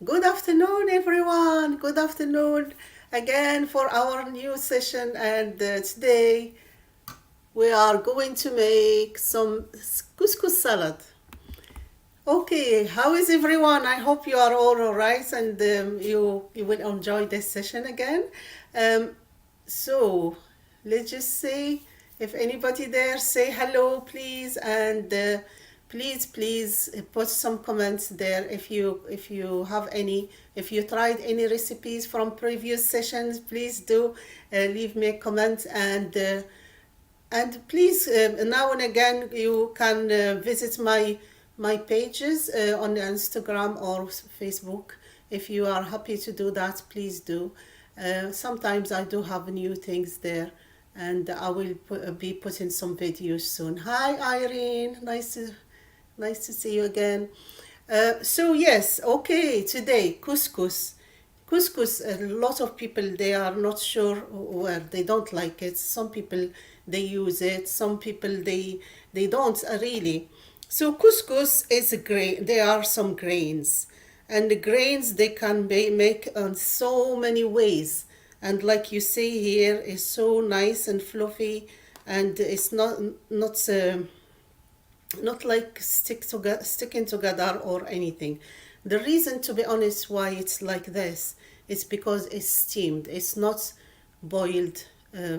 Good afternoon, everyone. Good afternoon again for our new session. And today we are going to make some couscous salad. Okay, how is everyone? I hope you are all right and you will enjoy this session again. Um, so let's just say if anybody there say hello, please, and please put some comments there if you have any, if you tried any recipes from previous sessions, please do leave me a comment, and please, now and again, you can visit my pages on Instagram or Facebook. If you are happy to do that, please do. Sometimes I do have new things there, and I will be putting some videos soon. Hi, Irene. Nice to see you again. So yes, okay. Today, couscous. Couscous, a lot of people they are not sure where they don't like it. Some people they use it. Some people they don't really. So couscous is a grain. There are some grains, and the grains they can be make on so many ways. And like you see here, is so nice and fluffy, and it's not like sticking together or anything. The reason, to be honest, why it's like this is because it's steamed. It's not boiled,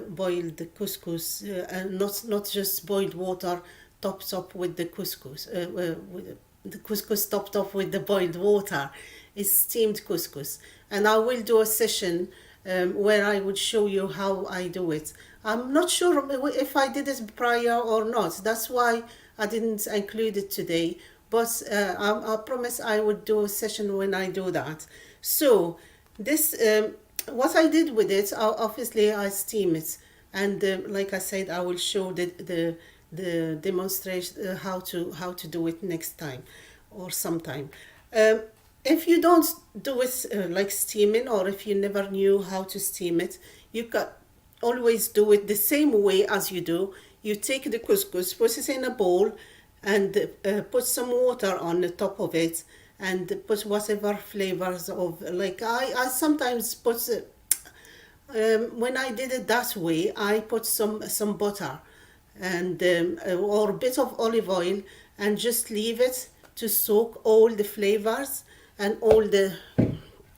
boiled couscous, and not just boiled water topped up with the couscous. With the couscous topped up with the boiled water. It's steamed couscous, and I will do a session where I would show you how I do it. I'm not sure if I did it prior or not. That's why I didn't include it today. But I promise I would do a session when I do that. So this, what I did with it, obviously I steam it, and like I said, I will show the demonstration how to do it next time or sometime. Um, if you don't do it like steaming, or if you never knew how to steam it, you can always do it the same way as you do. You take the couscous, put it in a bowl, and put some water on the top of it, and put whatever flavors of, like I sometimes put when I did it that way, I put some butter and or a bit of olive oil, and just leave it to soak all the flavors and all the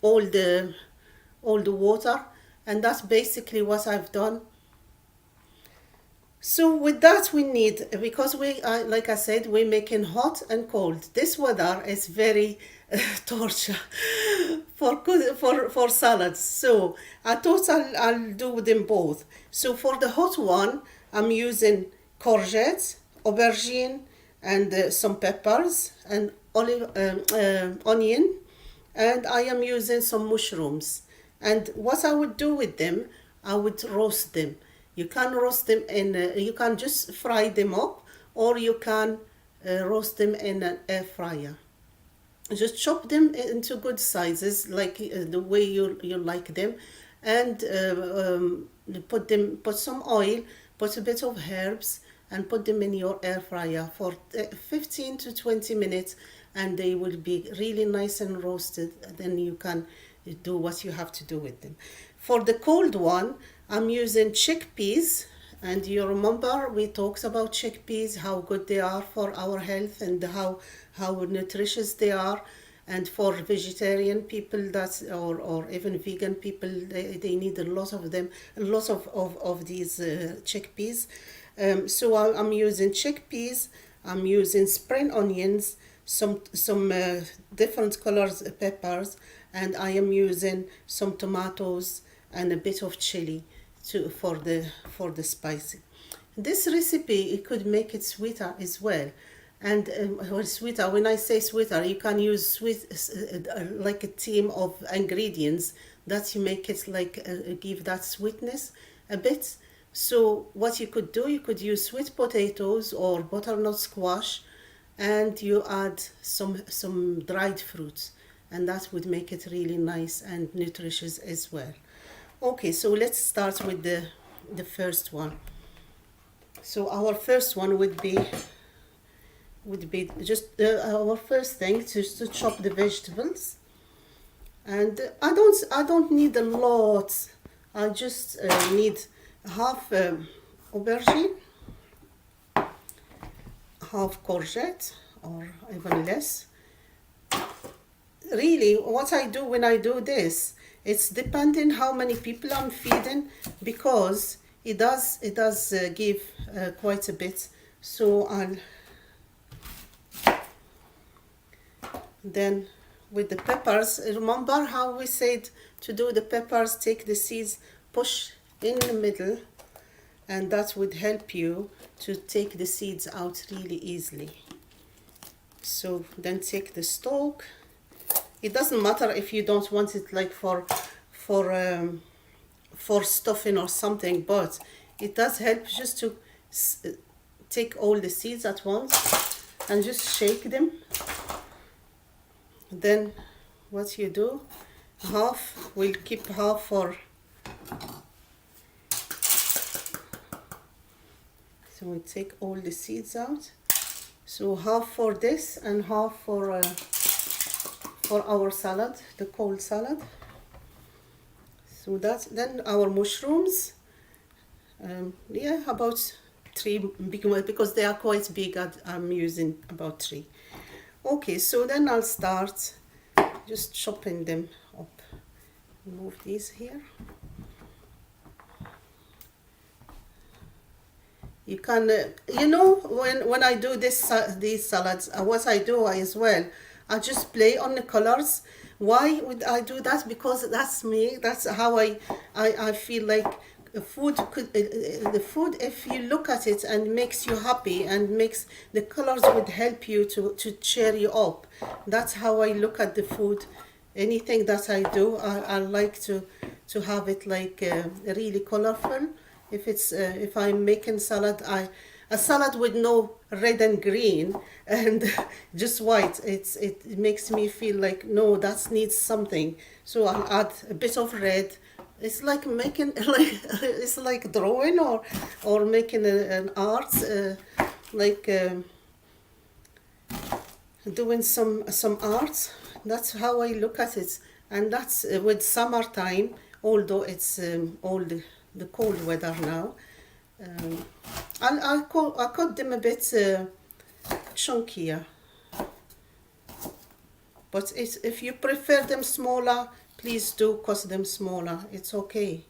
all the water, and that's basically what I've done. So with that we need, because we like I said, we're making hot and cold. This weather is very torture for salads. So I thought I'll do them both. So for the hot one, I'm using courgette, aubergine, and some peppers and olive onion, and I am using some mushrooms. And what I would do with them, I would roast them. You can roast them in, you can just fry them up, or you can roast them in an air fryer. Just chop them into good sizes, like the way you like them, and put some oil, put a bit of herbs, and put them in your air fryer for 15 to 20 minutes, and they will be really nice and roasted. Then you can do what you have to do with them. For the cold one, I'm using chickpeas, and you remember we talked about chickpeas, how good they are for our health, and how nutritious they are. And for vegetarian people, that or even vegan people, they need a lot of them, a lot of these chickpeas. So I'm using chickpeas, I'm using spring onions, some different colors peppers, and I am using some tomatoes and a bit of chili to for the spicy. This recipe, it could make it sweeter as well. And well, sweeter, when I say sweeter, you can use sweet like a team of ingredients that you make it like give that sweetness a bit. So what you could do, you could use sweet potatoes or butternut squash, and you add some dried fruits, and that would make it really nice and nutritious as well. Okay, so let's start with the first one. So our first one would be just our first thing, just to chop the vegetables. And I don't need a lot. I just need half aubergine, half courgette, or even less. Really, what I do when I do this, it's depending how many people I'm feeding, because it does give quite a bit. So I'll then, with the peppers, remember how we said to do the peppers, take the seeds, push in the middle, and that would help you to take the seeds out really easily. So then take the stalk. It doesn't matter if you don't want it like for stuffing or something, but it does help just to take all the seeds at once and just shake them. Then what you do, half, we'll keep half for, so we take all the seeds out. So half for this and half for our salad, the cold salad. So that's then our mushrooms. Yeah, about 3 big ones, because they are quite big. I'm using about 3. Okay, so then I'll start just chopping them up. Move these here. You can, when I do these salads, what I do as well, I just play on the colors. Why would I do that? Because that's me. That's how I feel like the food, if you look at it and makes you happy and makes the colors would help you to cheer you up. That's how I look at the food. Anything that I do, I like to have it like really colorful. If I'm making salad, a salad with no red and green and just white, it makes me feel like, no, that needs something. So I'll add a bit of red. It's like making it's like drawing or making an art, like doing some art. That's how I look at it, and that's with summertime. Although it's all the cold weather now, I cut them a bit chunkier. But if you prefer them smaller, please do cut them smaller. It's okay.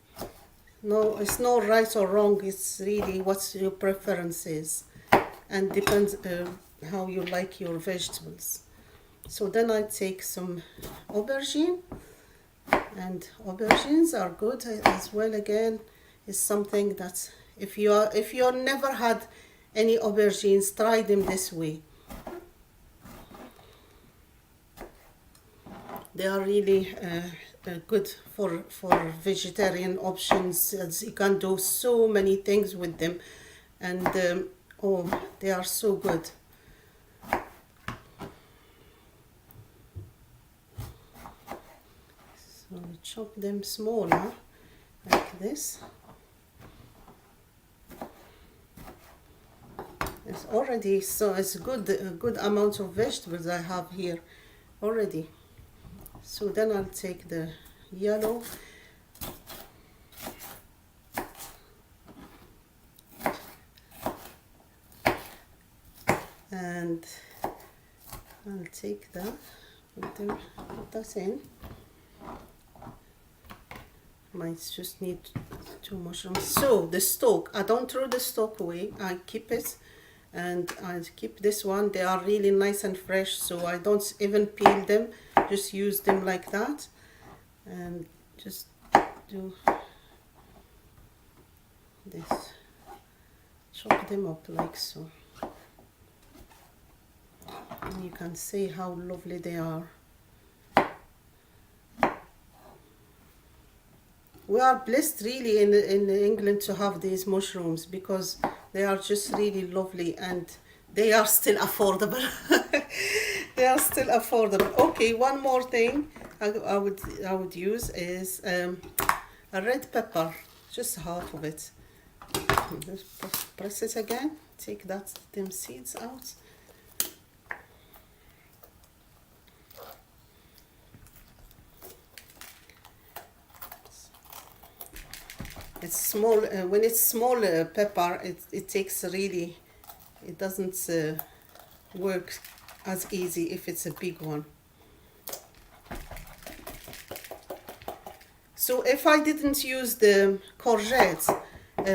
No, it's no right or wrong. It's really what your preference is, and depends how you like your vegetables. So then I take some aubergine, and aubergines are good as well. Again, is something that if you're never had any aubergines, try them this way. They are really good for vegetarian options, as you can do so many things with them, and oh, they are so good. So we chop them smaller like this. It's already, so it's a good amount of vegetables I have here already. So then I'll take the yellow, and I'll take that, put that in. Might just need 2 mushrooms. So the stalk, I don't throw the stalk away, I keep it, and I keep this one. They are really nice and fresh, so I don't even peel them, just use them like that, and just do this, chop them up like so, and you can see how lovely they are. We are blessed really in England to have these mushrooms, because they are just really lovely, and they are still affordable. They are still affordable. Okay, one more thing I would use is a red pepper, just half of it. Just press it again, take them seeds out. It's small. When it's small pepper, it takes really, it doesn't work as easy if it's a big one. So if I didn't use the courgettes,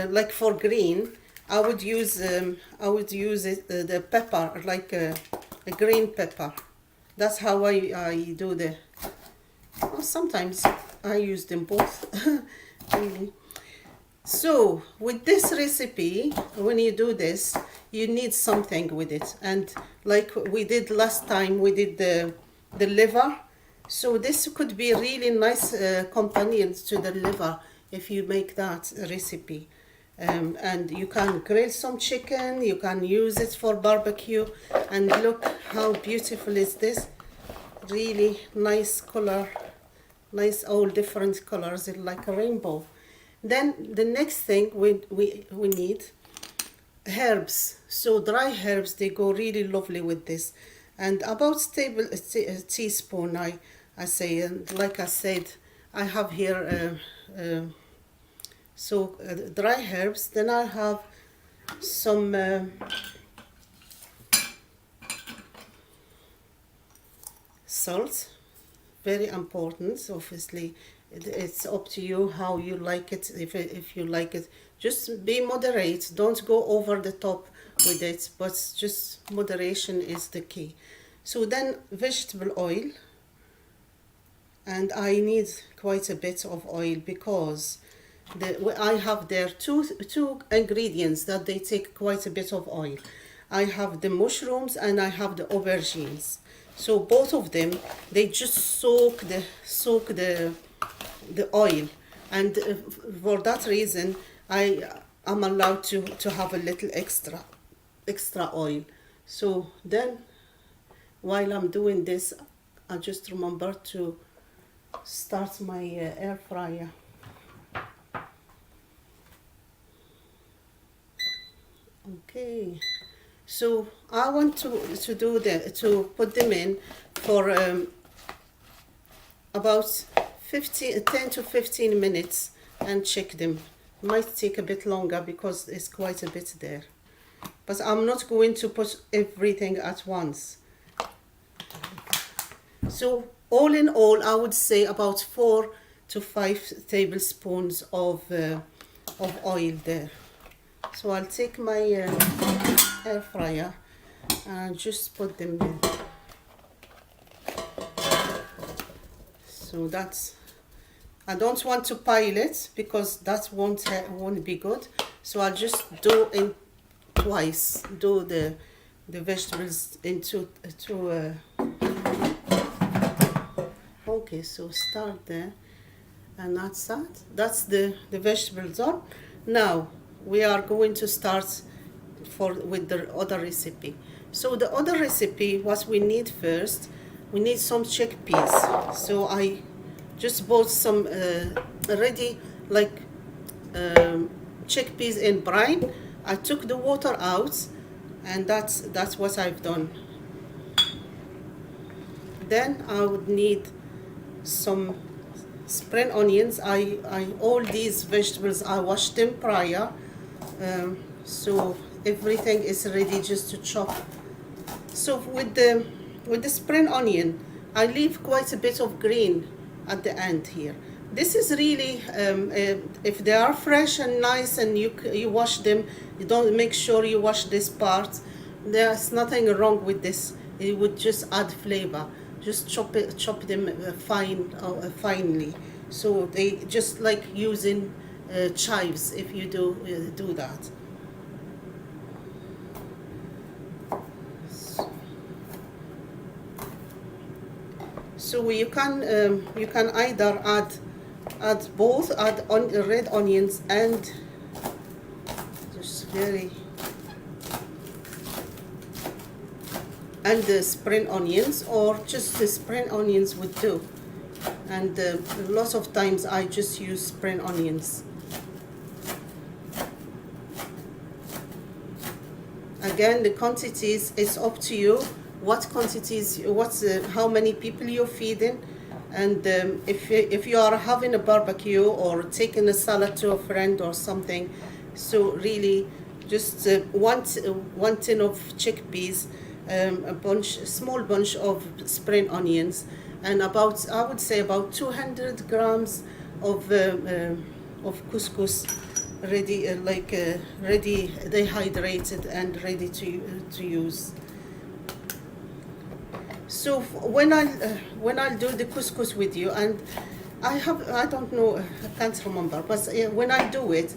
like for green, I would use the pepper, like a green pepper. That's how I do the. Well, sometimes I use them both. Really. So with this recipe, when you do this, you need something with it, and like we did last time, we did the liver. So this could be a really nice companion to the liver if you make that recipe. And you can grill some chicken, you can use it for barbecue, and look how beautiful is this. Really nice color, nice all different colors, it's like a rainbow. Then the next thing we need herbs. So dry herbs, they go really lovely with this. And about a teaspoon, I say, and like I said, I have here dry herbs. Then I have some salt, very important. Obviously, it's up to you how you like it. If you like it, just be moderate. Don't go over the top with it, but just moderation is the key. So then vegetable oil, and I need quite a bit of oil because I have there two ingredients that they take quite a bit of oil. I have the mushrooms and I have the aubergines. So both of them, they just soak the oil, and for that reason I am allowed to have a little extra oil. So then while I'm doing this, I just remember to start my air fryer. Okay, so I want to put them in for about 10 to 15 minutes and check them. Might take a bit longer because there's quite a bit there, but I'm not going to put everything at once. So all in all, I would say about 4 to 5 tablespoons of oil there. So I'll take my air fryer and just put them in. So that's, I don't want to pile it because that won't be good. So I'll just do in twice. Do the vegetables into okay, so start there, and that's that. That's the vegetables on. Now we are going to start with the other recipe. So the other recipe, what we need first, we need some chickpeas. So I just bought some already like chickpeas in brine. I took the water out, and that's what I've done. Then I would need some spring onions. All these vegetables I washed them prior, so everything is ready just to chop. So with the spring onion, I leave quite a bit of green at the end here. This is really if they are fresh and nice and you wash them, you don't make sure you wash this part. There's nothing wrong with this. It would just add flavor. Just chop them finely. So they just like using chives if you do that. So you can either add both, red onions and just and the spring onions, or just the spring onions would do. And lots of times I just use spring onions. Again, the quantities is up to you. What quantities? How many people you're feeding? And if you are having a barbecue or taking a salad to a friend or something, so really just one tin of chickpeas, a small bunch of spring onions, and about, I would say, about 200 grams of couscous, ready, ready dehydrated and ready to use. So when I do the couscous with you, and I don't know, I can't remember, but when I do it,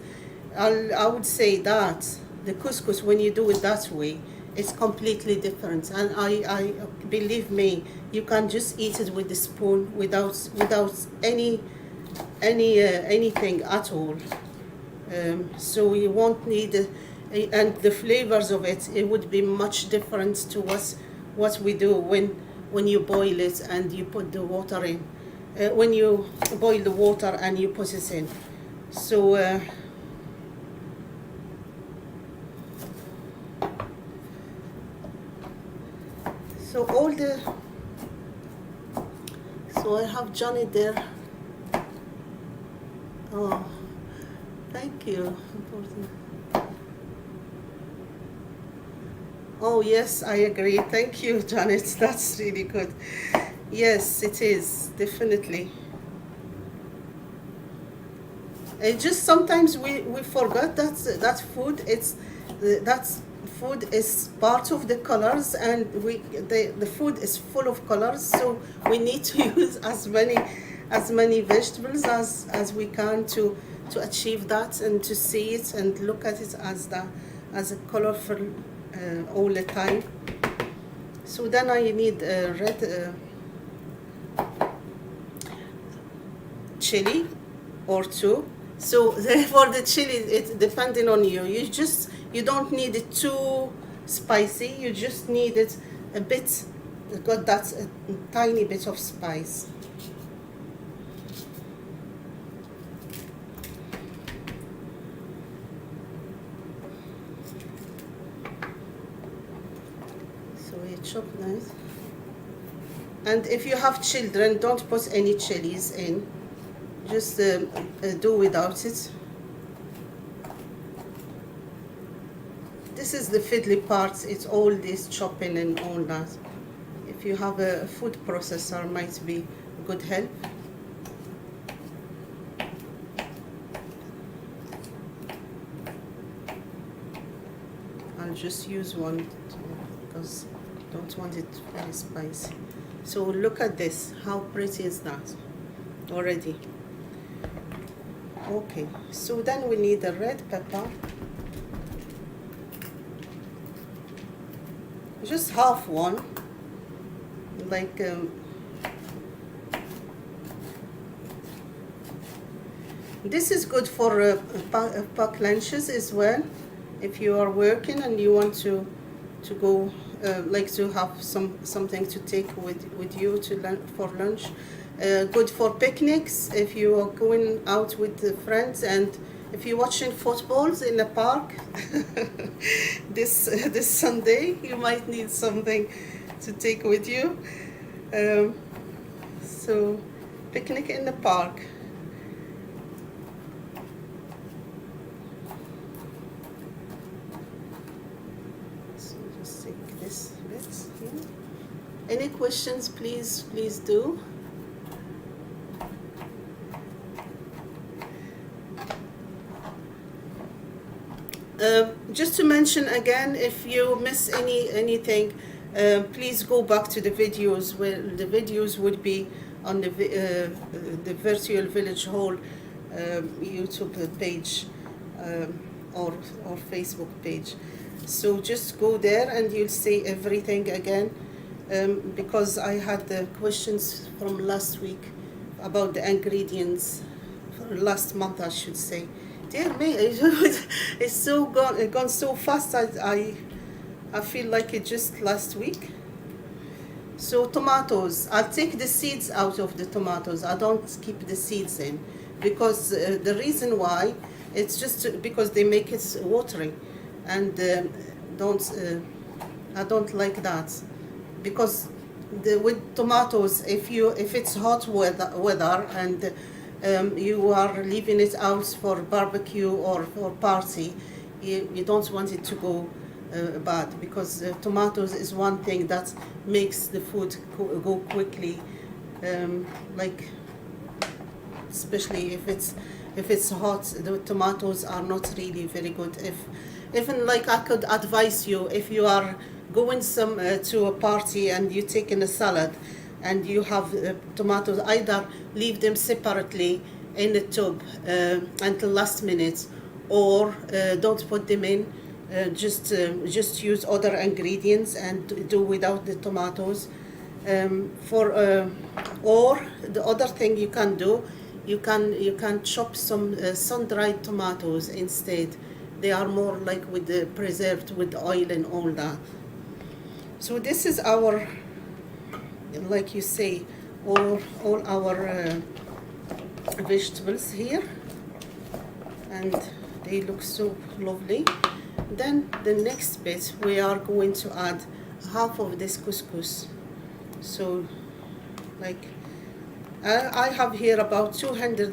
I would say that the couscous, when you do it that way, it's completely different. And I believe me, you can just eat it with the spoon without anything at all. So you won't need, and the flavors of it would be much different to what we do when you boil it and you put the water in. When you boil the water and you put it in. So so I have Johnny there. Oh, thank you. Oh yes, I agree. Thank you, Janet. That's really good. Yes, it is, definitely. Just sometimes we forget that food is part of the colors, and the food is full of colors, so we need to use as many vegetables as we can to achieve that, and to see it and look at it as a colorful all the time. So then I need red chili or two. So for the chili, it's depending on you. You don't need it too spicy. You just need it a bit, got that a tiny bit of spice. So you chop nice. And if you have children, don't put any chilies in. Just do without it. This is the fiddly part. It's all this chopping and all that. If you have a food processor, might be a good help. I'll just use one because I don't want it very spicy. So look at this. How pretty is that already? Okay, so then we need a red pepper. Just half one, like this is good for pack lunches as well. If you are working and you want to go, like to have something to take with you for lunch. Good for picnics if you are going out with friends, and if you're watching footballs in the park this Sunday, you might need something to take with you. So picnic in the park. So just take this bit here. Any questions, please do. Just to mention again, if you miss anything, please go back to the videos, where the videos would be on the Virtual Village Hall YouTube page or Facebook page. So just go there and you'll see everything again, because I had the questions from last week about the ingredients, last month I should say. Dear me, it's so gone so fast. I feel like it just last week. So tomatoes, I'll take the seeds out of the tomatoes. I don't keep the seeds in, because the reason why, it's just because they make it watery, and I don't like that, because with tomatoes, if it's hot weather and you are leaving it out for barbecue or for party, you don't want it to go bad, because tomatoes is one thing that makes the food go quickly, like especially if it's hot, the tomatoes are not really very good. If even like I could advise you, if you are going to a party and you take in a salad and you have tomatoes, either leave them separately in the tub until last minute, or don't put them in. Just use other ingredients and do without the tomatoes. Or the other thing you can do, you can chop some sun-dried tomatoes instead. They are more like with the preserved with oil and all that. So this is our, like you say, all our vegetables here, and they look so lovely. Then the next bit, we are going to add half of this couscous. So like I have here about 200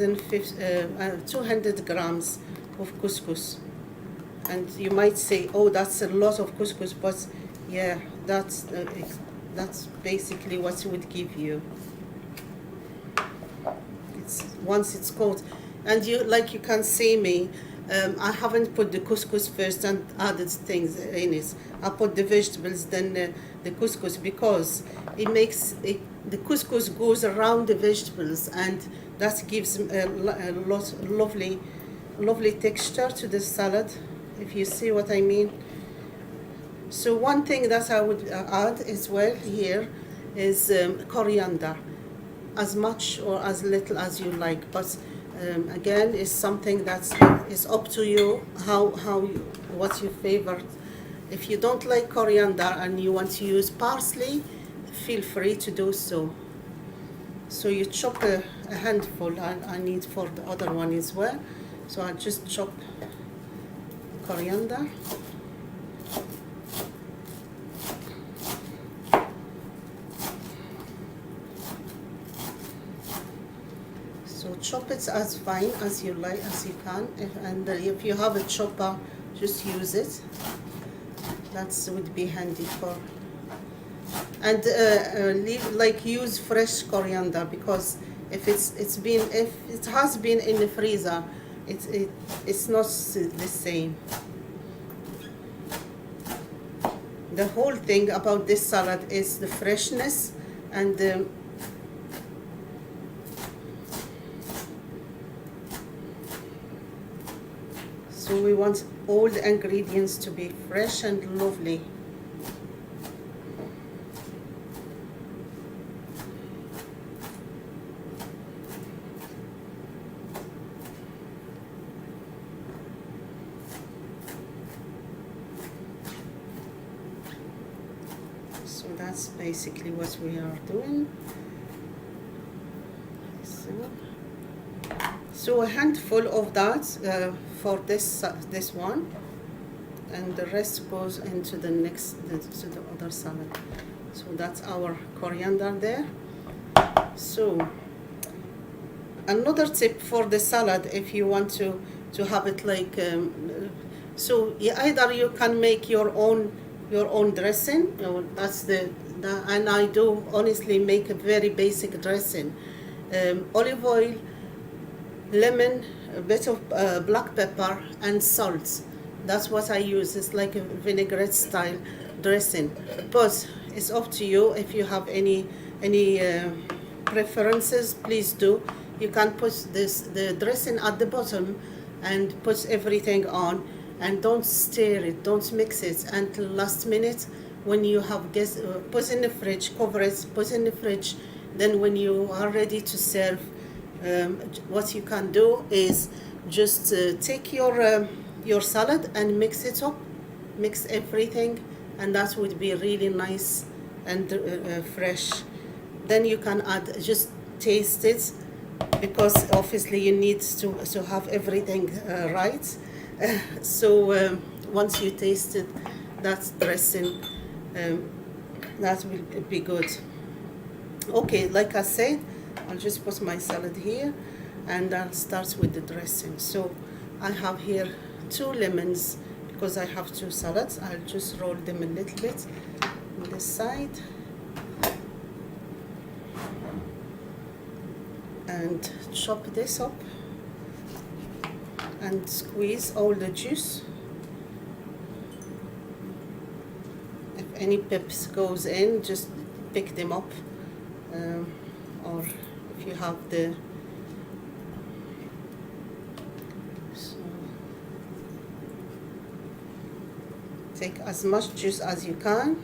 grams of couscous, and you might say, oh, that's a lot of couscous, but yeah, that's basically what it would give you. It's once it's cold, and you can see me. I haven't put the couscous first and added things in it. I put the vegetables, then the couscous, because it makes it, the couscous goes around the vegetables, and that gives a lot lovely texture to the salad, if you see what I mean. So one thing that I would add as well here is coriander, as much or as little as you like, but again, it's something that is up to you, what's your favorite. If you don't like coriander and you want to use parsley, feel free to do so. So you chop a handful. I need for the other one as well. So I just chop coriander. So chop it as fine as you like, as you can. If you have a chopper, just use it. That would be handy for. And use fresh coriander, because if it has been in the freezer, it's not the same. The whole thing about this salad is the freshness and so we want all the ingredients to be fresh and lovely. So that's basically what we are doing. So a handful of that for this one, and the rest goes into the other salad. So that's our coriander there. So another tip for the salad, if you want to have it like so either you can make your own dressing. That's and I do honestly make a very basic dressing. Olive oil, lemon, a bit of black pepper, and salt. That's what I use. It's like a vinaigrette style dressing, but it's up to you. If you have any preferences, please do. You can put the dressing at the bottom and put everything on, and don't stir it, don't mix it until last minute. When you have guests, put in the fridge, cover it, put in the fridge. Then when you are ready to serve, what you can do is just take your salad and mix it up, mix everything, and that would be really nice and fresh. Then you can add, just taste it, because obviously you need to have everything right. So once you taste it, that dressing, that will be good. Okay, like I said, I'll just put my salad here and I'll start with the dressing. So I have here 2 lemons because I have 2 salads. I'll just roll them a little bit on this side and chop this up and squeeze all the juice. If any pips goes in, just pick them up, or if you have the take as much juice as you can.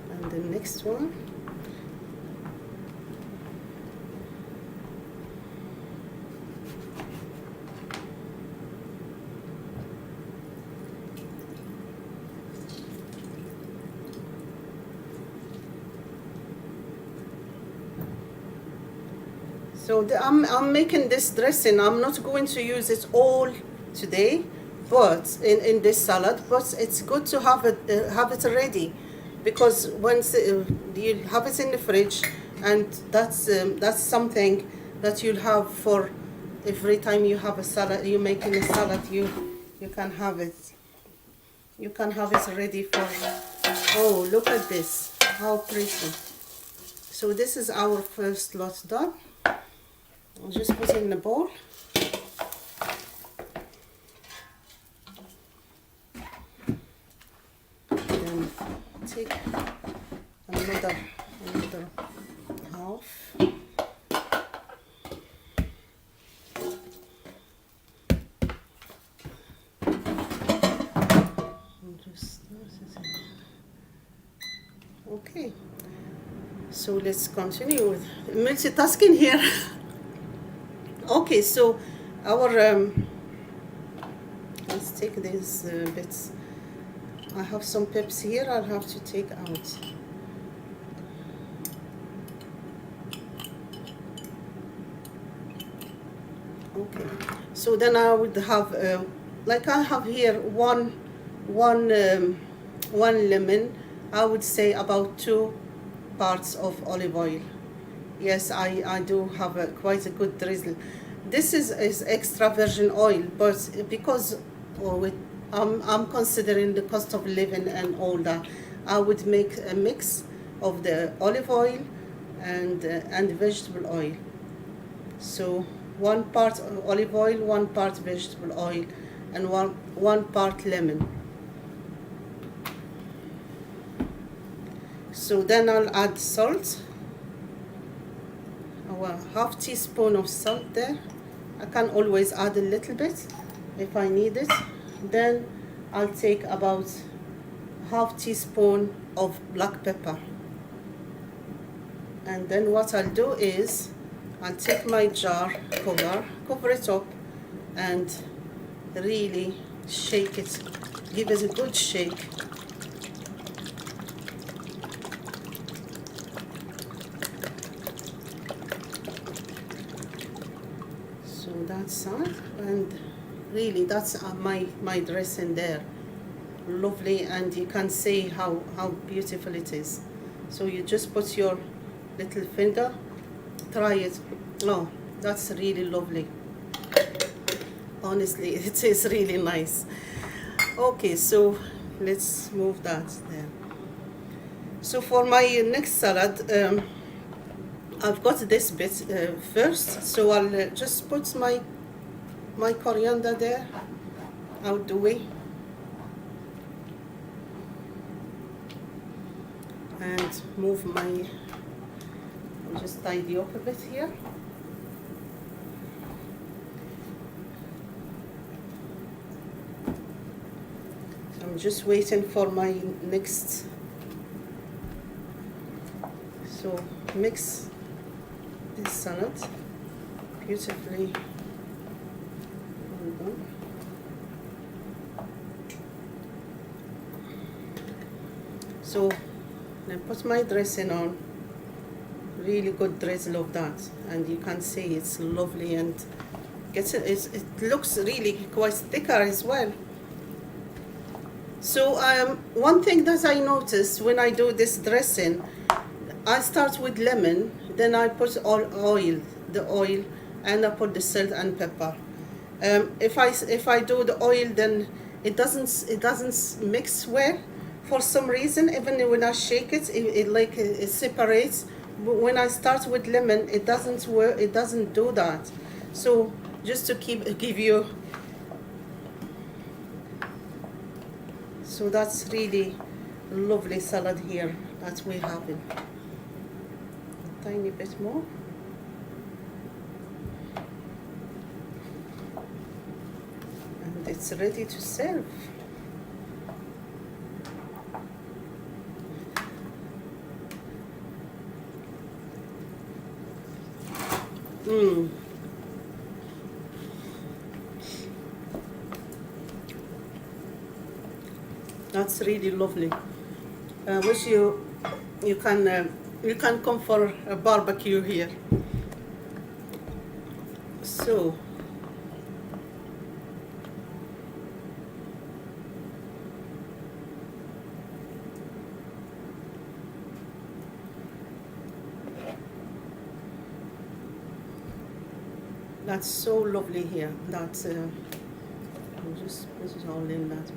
And the next one. So I'm making this dressing. I'm not going to use it all today, but in this salad. But it's good to have it ready, because once you have it in the fridge, and that's something that you'll have for every time you have a salad. You're making a salad. You can have it. You can have it ready for. Oh, look at this! How pretty! So this is our first lot done. I'll just put it in the bowl. Then take another half. Okay. So let's continue with multitasking here. Okay, so our let's take these bits. I have some pips here. I'll have to take out. Okay, so then I would have like I have here one lemon. I would say about 2 parts of olive oil. Yes, I do have quite a good drizzle. This is extra virgin oil, but because I'm considering the cost of living and all that, I would make a mix of the olive oil and vegetable oil. So 1 part olive oil, 1 part vegetable oil, and one part lemon. So then I'll add salt. Our half teaspoon of salt there. I can always add a little bit if I need it. Then I'll take about half teaspoon of black pepper. And then what I'll do is I'll take my jar cover it up, and really shake it. Give it a good shake. That side, and really that's my dressing there. Lovely, and you can see how beautiful it is. So you just put your little finger, try it. Oh, that's really lovely. Honestly, it is really nice. Okay, so let's move that there. So for my next salad, I've got this bit first, so I'll just put my coriander there out the way, and move I'll just tidy up a bit here. I'm just waiting for my next. So mix this salad beautifully. So I put my dressing on, really good drizzle of that, and you can see it's lovely, and it looks really quite thicker as well. So one thing that I noticed when I do this dressing, I start with lemon, then I put all oil, the oil, and I put the salt and pepper. If I do the oil, then it doesn't mix well for some reason. Even when I shake it, it separates. But when I start with lemon, it doesn't work. It doesn't do that. So just to give you, so that's really lovely salad here that we have it. A tiny bit more. And it's ready to serve. Mmm. That's really lovely. Wish you can come for a barbecue here. So that's so lovely here. That's I'll just put it all in that.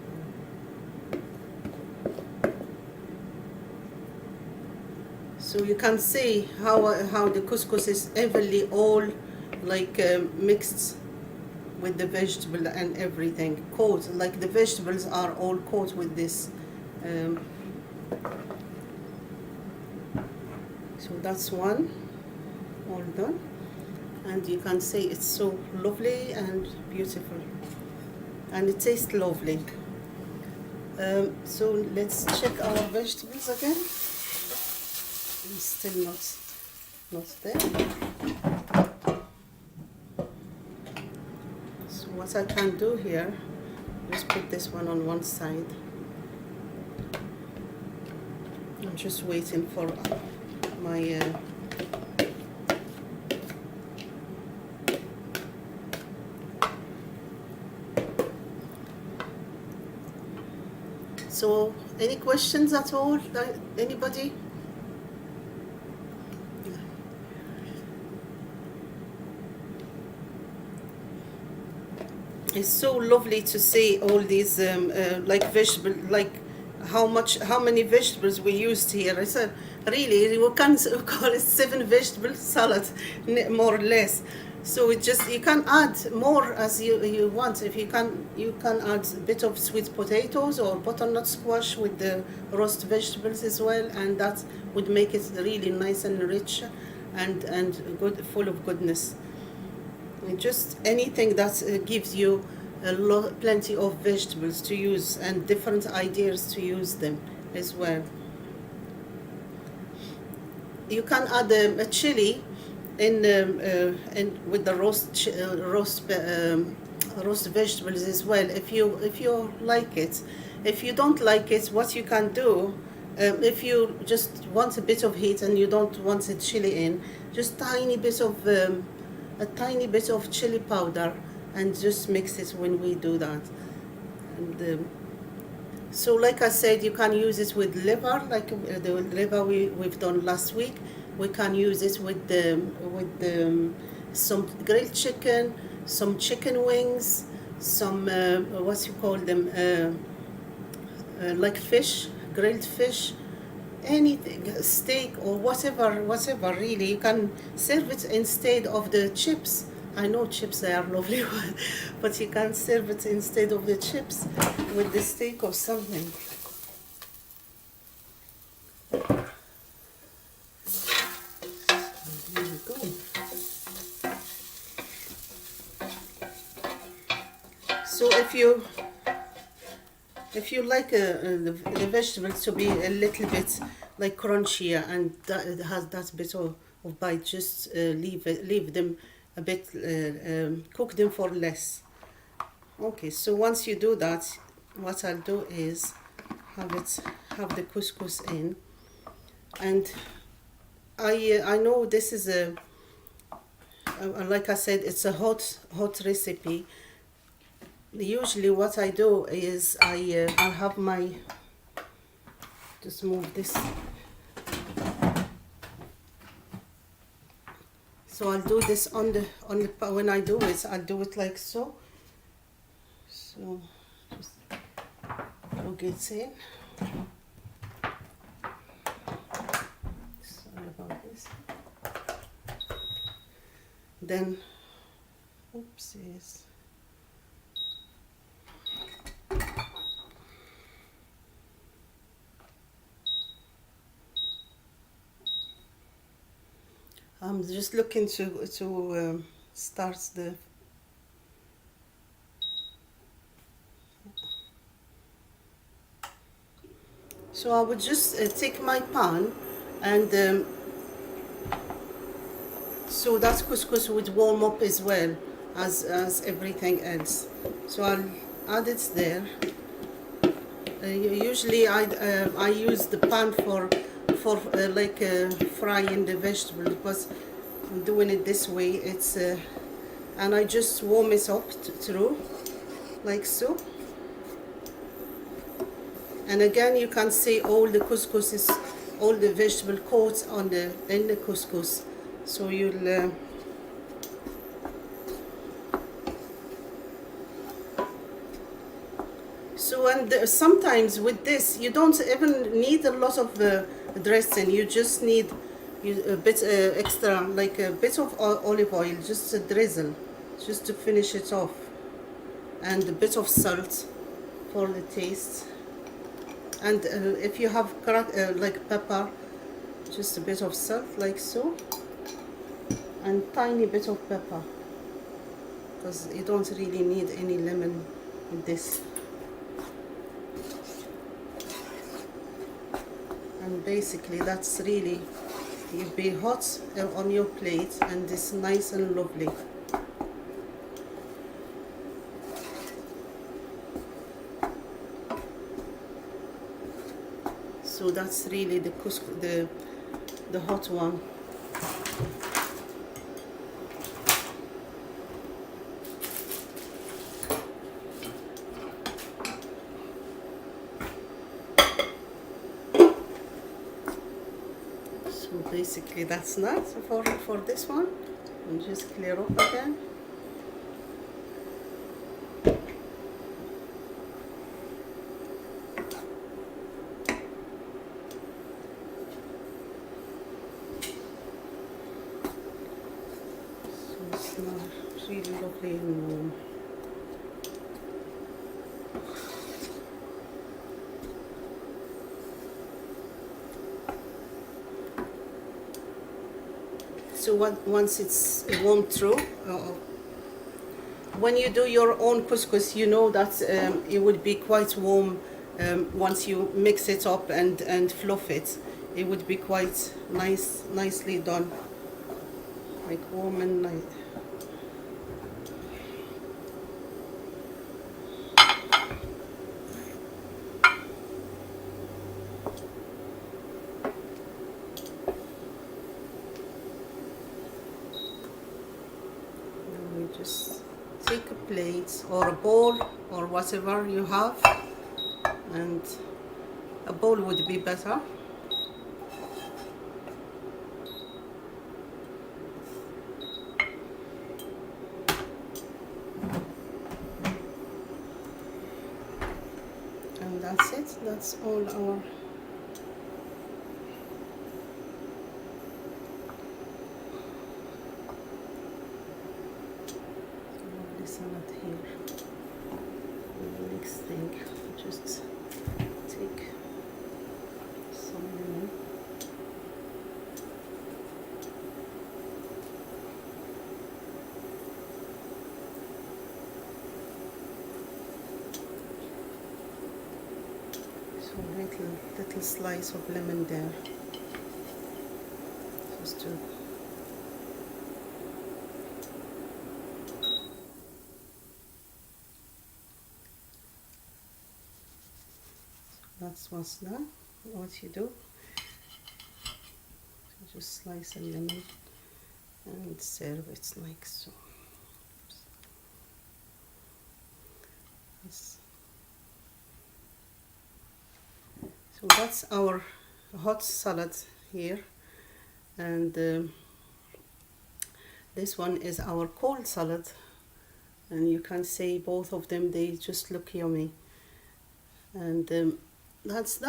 So you can see how the couscous is evenly all like mixed with the vegetable and everything. Coat, like the vegetables are all coated with this. Um, so that's one, all done. And you can see it's so lovely and beautiful. And it tastes lovely. So let's check our vegetables again. It's still not there. So what I can do here, just put this one on one side. I'm just waiting for my so any questions at all? Anybody? It's so lovely to see all these like vegetable, like how many vegetables we used here. I said really we can call it 7 vegetable salad, more or less. So it just, you can add more as you want. If you can add a bit of sweet potatoes or butternut squash with the roast vegetables as well, and that would make it really nice and rich and good, full of goodness. Just anything that gives you plenty of vegetables to use and different ideas to use them as well. You can add a chili in with the roast vegetables as well if you like it. If you don't like it, what you can do, if you just want a bit of heat and you don't want a chili in, just a tiny bit of chili powder and just mix it when we do that. And so like I said, you can use it with liver, like the liver we've done last week. We can use it with some grilled chicken, some chicken wings, some what you call them, like fish, grilled fish, anything, steak or whatever really. You can serve it instead of the chips. I know chips, they are lovely, but you can serve it instead of the chips with the steak or something. Here we go. So if you like the vegetables to be a little bit like crunchier and it has that bit of bite, just leave them a bit, cook them for less. Okay, so once you do that, what I'll do is have the couscous in, and I know this is like I said, it's a hot recipe. Usually what I do is I'll have my, just move this. So I'll do this on the when I do it, I'll do it like so. So just plug it in. Sorry about this. Then, oopsies. I'm just looking to start the. So I would just take my pan, and so that couscous would warm up as well as everything else. So I'll add it there. Usually I use the pan for like frying the vegetable, because I'm doing it this way. It's and I just warm it up through like so. And again, you can see all the couscous is, all the vegetable coats on the in the couscous. So you'll so, and sometimes with this you don't even need a lot of dressing. You just need a bit extra, like a bit of olive oil, just a drizzle, just to finish it off, and a bit of salt for the taste. And if you have like pepper, just a bit of salt like so, and tiny bit of pepper, because you don't really need any lemon with this. And basically that's really, you'll be hot on your plate, and it's nice and lovely. So that's really the couscous, the hot one. So basically that's that for this one. And just clear up again. Really lovely and warm. So once it's warmed through, when you do your own couscous, you know that it would be quite warm. Once you mix it up and fluff it, it would be quite nicely done, like warm and nice. Just take a plate or a bowl or whatever you have, and a bowl would be better. And that's it, that's all our salad here. And the next thing, just take some lemon. So little slice of lemon there, just to that's what's done. What you do, so just slice a lemon and serve it like so. That's our hot salad here, and this one is our cold salad, and you can see both of them, they just look yummy. And that's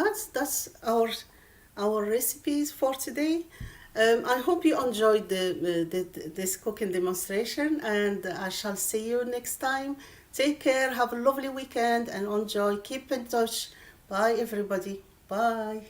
our recipes for today. I hope you enjoyed this cooking demonstration, and I shall see you next time. Take care, have a lovely weekend, and enjoy. Keep in touch. Bye, everybody. Bye.